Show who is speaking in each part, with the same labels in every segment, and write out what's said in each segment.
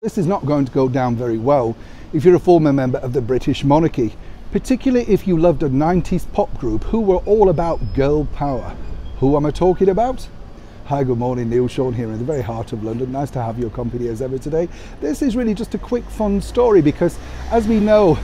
Speaker 1: This is not going to go down very well if you're a former member of the British monarchy, particularly if you loved a 90s pop group who were all about girl power. Who am I talking about? Hi, good morning, Neil Sean here in the very heart of London. Nice to have your company as ever today. This is really just a quick fun story because, as we know,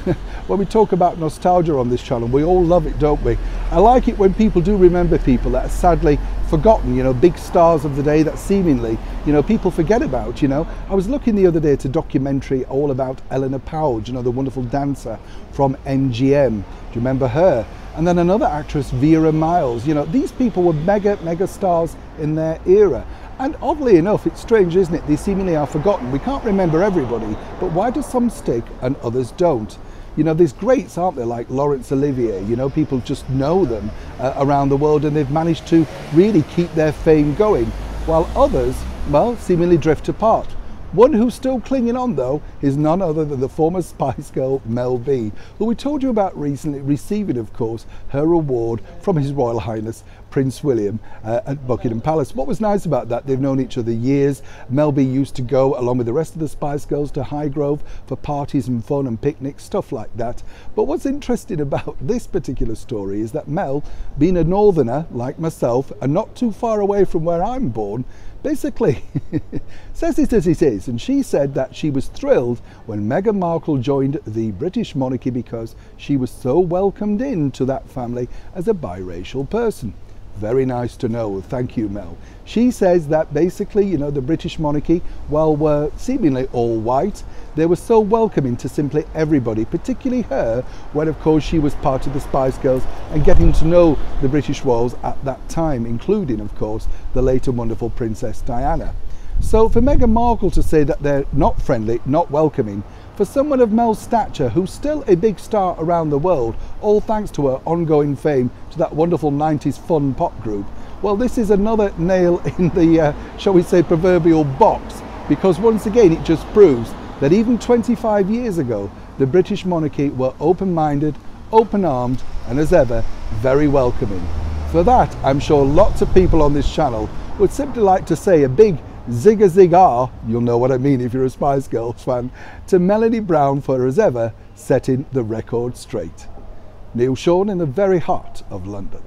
Speaker 1: when we talk about nostalgia on this channel, we all love it, don't we? I like it when people do remember people that are sadly forgotten, big stars of the day that seemingly, people forget about, I was looking the other day at a documentary all about Eleanor Powell, the wonderful dancer from MGM. Do you remember her? And then another actress, Vera Miles. These people were mega stars in their era. And oddly enough, it's strange, isn't it? They seemingly are forgotten. We can't remember everybody, but why do some stick and others don't? There's greats, aren't there, like Laurence Olivier. People just know them around the world, and they've managed to really keep their fame going, while others, well, seemingly drift apart. One who's still clinging on, though, is none other than the former Spice Girl Mel B, who we told you about recently receiving, of course, her award from His Royal Highness Prince William at Buckingham Palace. What was nice about that, they've known each other years. Mel B used to go, along with the rest of the Spice Girls, to Highgrove for parties and fun and picnics, stuff like that. But what's interesting about this particular story is that Mel, being a northerner like myself and not too far away from where I'm born, basically says it as it is, and she said that she was thrilled when Meghan Markle joined the British monarchy because she was so welcomed into that family as a biracial person. Very nice to know. Thank you, Mel. She says that basically, the British monarchy, while were seemingly all white, they were so welcoming to simply everybody, particularly her, when of course she was part of the Spice Girls and getting to know the British royals at that time, including of course the late and wonderful Princess Diana. So for Meghan Markle to say that they're not friendly, not welcoming, for someone of Mel's stature, who's still a big star around the world, all thanks to her ongoing fame to that wonderful 90s fun pop group, well, this is another nail in the, shall we say, proverbial box, because once again it just proves that even 25 years ago, the British monarchy were open-minded, open-armed, and as ever, very welcoming. For that, I'm sure lots of people on this channel would simply like to say a big zig-a-zig-ah, you'll know what I mean if you're a Spice Girls fan, to Melanie Brown for, as ever, setting the record straight. Neil Sean in the very heart of London.